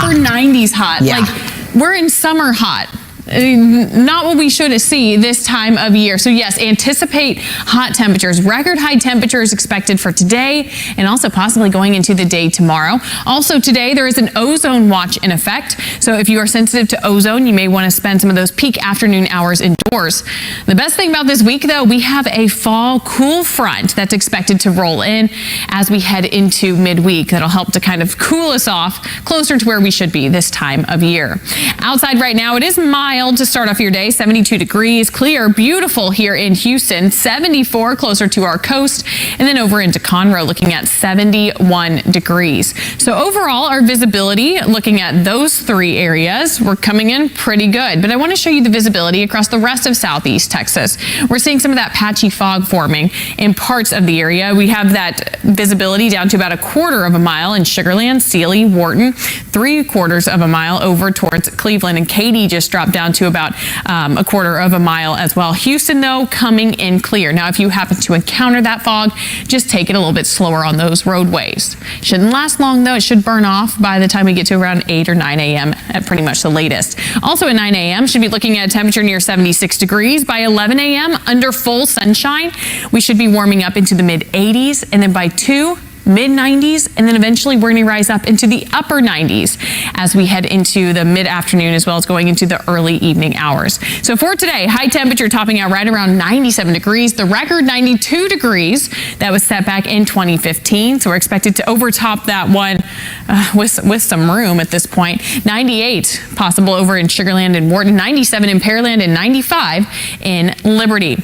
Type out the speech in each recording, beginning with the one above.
upper 90s hot. Yeah. Like, we're in summer hot. Not what we should see this time of year. So yes, anticipate hot temperatures. Record high temperatures expected for today and also possibly going into the day tomorrow. Also today, there is an ozone watch in effect. So if you are sensitive to ozone, you may want to spend some of those peak afternoon hours indoors. The best thing about this week, though, we have a fall cool front that's expected to roll in as we head into midweek. That'll help to kind of cool us off closer to where we should be this time of year. Outside right now, it is mild to start off your day, 72 degrees, clear, beautiful here in Houston, 74 closer to our coast, and then over into Conroe looking at 71 degrees. So overall, our visibility, looking at those three areas, we're coming in pretty good. But I want to show you the visibility across the rest of southeast Texas. We're seeing some of that patchy fog forming in parts of the area. We have that visibility down to about a quarter of a mile in Sugar Land, Sealy, Wharton, 3/4 of a mile over towards Cleveland, and Katy just dropped down to about a quarter of a mile as well. Houston, though, coming in clear. Now, if you happen to encounter that fog, just take it a little bit slower on those roadways. Shouldn't last long, though. It should burn off by the time we get to around 8 or 9 a.m. at pretty much the latest. Also at 9 a.m., should be looking at a temperature near 76 degrees. By 11 a.m., under full sunshine, we should be warming up into the mid-80s, and then by 2, mid-90s, and then eventually we're going to rise up into the upper 90s as we head into the mid-afternoon as well as going into the early evening hours. So for today, high temperature topping out right around 97 degrees. The record 92 degrees that was set back in 2015. So we're expected to overtop that one with some room at this point. 98 possible over in Sugar Land and Wharton, 97 in Pearland, and 95 in Liberty.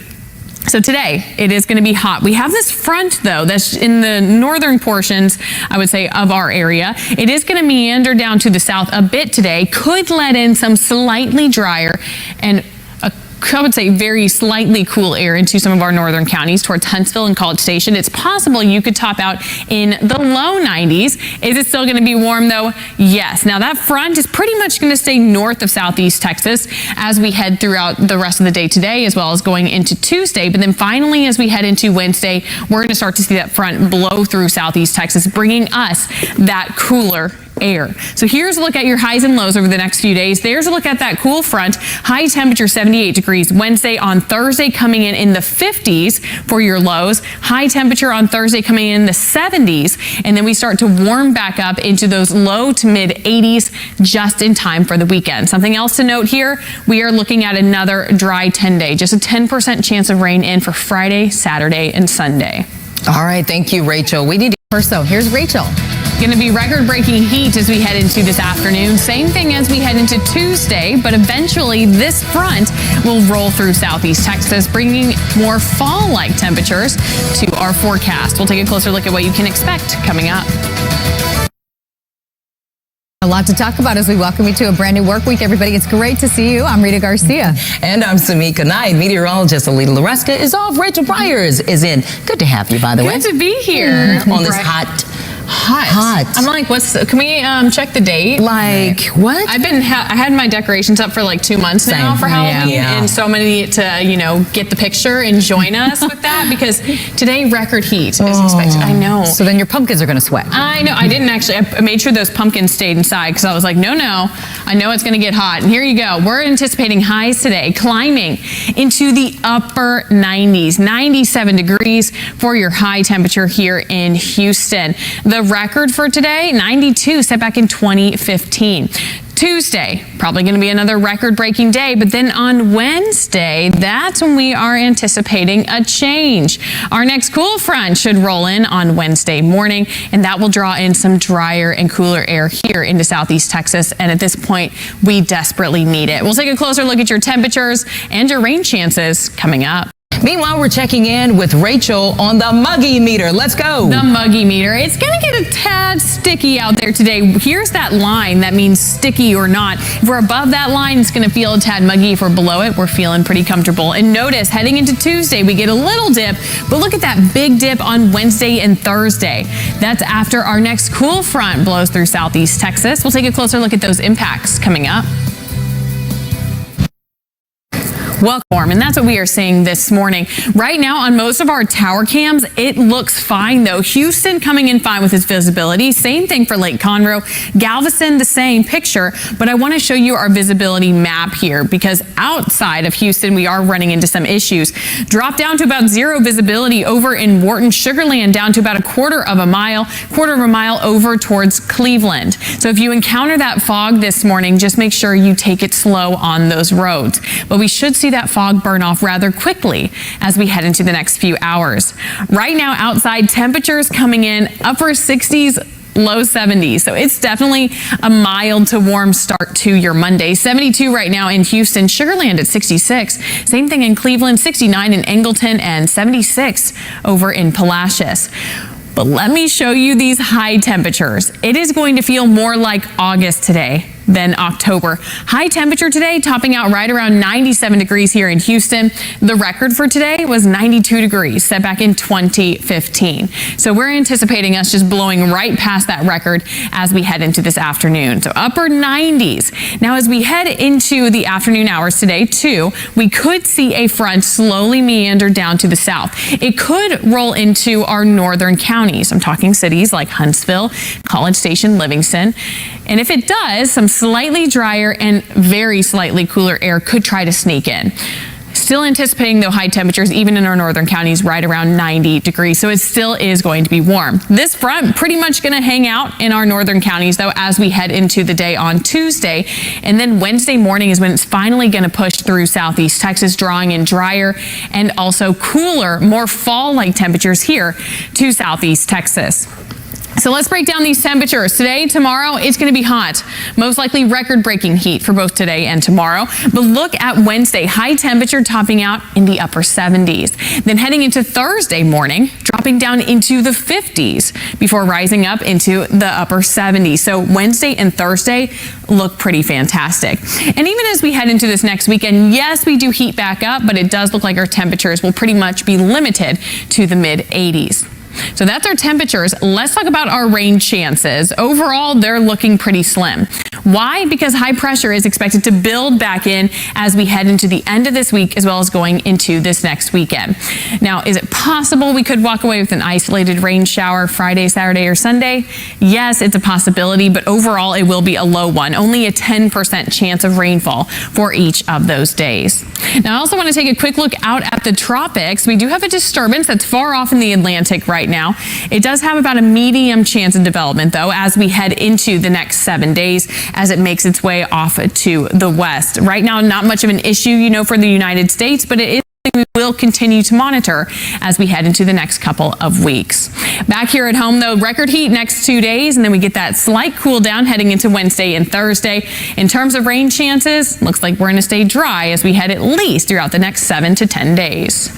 So today, it is going to be hot. We have this front, though, that's in the northern portions, I would say, of our area. It is going to meander down to the south a bit today, could let in some slightly drier and I would say very slightly cool air into some of our northern counties towards Huntsville and College Station. It's possible you could top out in the low 90s. Is it still going to be warm, though? Yes. Now, that front is pretty much going to stay north of southeast Texas as we head throughout the rest of the day today, as well as going into Tuesday. But then finally, as we head into Wednesday, we're going to start to see that front blow through southeast Texas, bringing us that cooler air. So here's a look at your highs and lows over the next few days. There's a look at that cool front. High temperature 78 degrees Wednesday. On Thursday coming in the 50s for your lows. High temperature on Thursday coming in the 70s. And then we start to warm back up into those low to mid 80s just in time for the weekend. Something else to note here, we are looking at another dry 10-day. Just a 10% chance of rain in for Friday, Saturday, and Sunday. All right, thank you, Rachel. We need to first, though. Here's Rachel. Going to be record-breaking heat as we head into this afternoon. Same thing as we head into Tuesday, but eventually this front will roll through southeast Texas, bringing more fall-like temperatures to our forecast. We'll take a closer look at what you can expect coming up. A lot to talk about as we welcome you to a brand new work week, everybody. It's great to see you. I'm Rita Garcia. And I'm Samika Knight. Meteorologist Alita Loreska is off. Rachel Briers is in. Good to have you, by the way. Good to be here. On this hot. I'm like, can we check the date? Like, what? I had my decorations up for like 2 months now for Halloween, and so many to, get the picture and join us with that because today record heat is expected. I know. So then your pumpkins are going to sweat. I know. I didn't actually. I made sure those pumpkins stayed inside because I was like, no, I know it's going to get hot. And here you go. We're anticipating highs today, climbing into the upper 90s, 97 degrees for your high temperature here in Houston. The record for today, 92, set back in 2015. Tuesday, probably going to be another record-breaking day, but then on Wednesday, that's when we are anticipating a change. Our next cool front should roll in on Wednesday morning, and that will draw in some drier and cooler air here into southeast Texas, and at this point, we desperately need it. We'll take a closer look at your temperatures and your rain chances coming up. Meanwhile, we're checking in with Rachel on the muggy meter. Let's go. The muggy meter. It's going to get a tad sticky out there today. Here's that line that means sticky or not. If we're above that line, it's going to feel a tad muggy. If we're below it, we're feeling pretty comfortable. And notice, heading into Tuesday, we get a little dip, but look at that big dip on Wednesday and Thursday. That's after our next cool front blows through southeast Texas. We'll take a closer look at those impacts coming up. Welcome, warm, and that's what we are seeing this morning. Right now on most of our tower cams, it looks fine though. Houston coming in fine with its visibility. Same thing for Lake Conroe. Galveston, the same picture, but I want to show you our visibility map here because outside of Houston, we are running into some issues. Drop down to about 0 visibility over in Wharton, Sugar Land, down to about a quarter of a mile over towards Cleveland. So if you encounter that fog this morning, just make sure you take it slow on those roads. But we should see that fog burn off rather quickly as we head into the next few hours. Right now outside, temperatures coming in upper 60s, low 70s. So it's definitely a mild to warm start to your Monday. 72 right now in Houston, Sugar Land at 66. Same thing in Cleveland, 69 in Angleton, and 76 over in Palacios. But let me show you these high temperatures. It is going to feel more like August today than October. High temperature today topping out right around 97 degrees here in Houston. The record for today was 92 degrees set back in 2015. So we're anticipating us just blowing right past that record as we head into this afternoon. So upper 90s. Now as we head into the afternoon hours today too, we could see a front slowly meander down to the south. It could roll into our northern counties. I'm talking cities like Huntsville, College Station, Livingston. And if it does, some slightly drier and very slightly cooler air could try to sneak in. Still anticipating though high temperatures even in our northern counties right around 90 degrees. So it still is going to be warm. This front pretty much going to hang out in our northern counties though as we head into the day on Tuesday. And then Wednesday morning is when it's finally going to push through southeast Texas, drawing in drier and also cooler, more fall-like temperatures here to southeast Texas. So let's break down these temperatures. Today, tomorrow, it's going to be hot. Most likely record-breaking heat for both today and tomorrow. But look at Wednesday, high temperature topping out in the upper 70s. Then heading into Thursday morning, dropping down into the 50s before rising up into the upper 70s. So Wednesday and Thursday look pretty fantastic. And even as we head into this next weekend, yes, we do heat back up, but it does look like our temperatures will pretty much be limited to the mid-80s. So that's our temperatures. Let's talk about our rain chances. Overall, they're looking pretty slim. Why? Because high pressure is expected to build back in as we head into the end of this week as well as going into this next weekend. Now, is it possible we could walk away with an isolated rain shower Friday, Saturday, or Sunday? Yes, it's a possibility, but overall it will be a low one. Only a 10% chance of rainfall for each of those days. Now, I also want to take a quick look out at the tropics. We do have a disturbance that's far off in the Atlantic right now. It does have about a medium chance of development, though, as we head into the next 7 days as it makes its way off to the west. Right now, not much of an issue, for the United States, but it is something we will continue to monitor as we head into the next couple of weeks. Back here at home, though, record heat next 2 days, and then we get that slight cool down heading into Wednesday and Thursday. In terms of rain chances, looks like we're going to stay dry as we head at least throughout the next 7 to 10 days.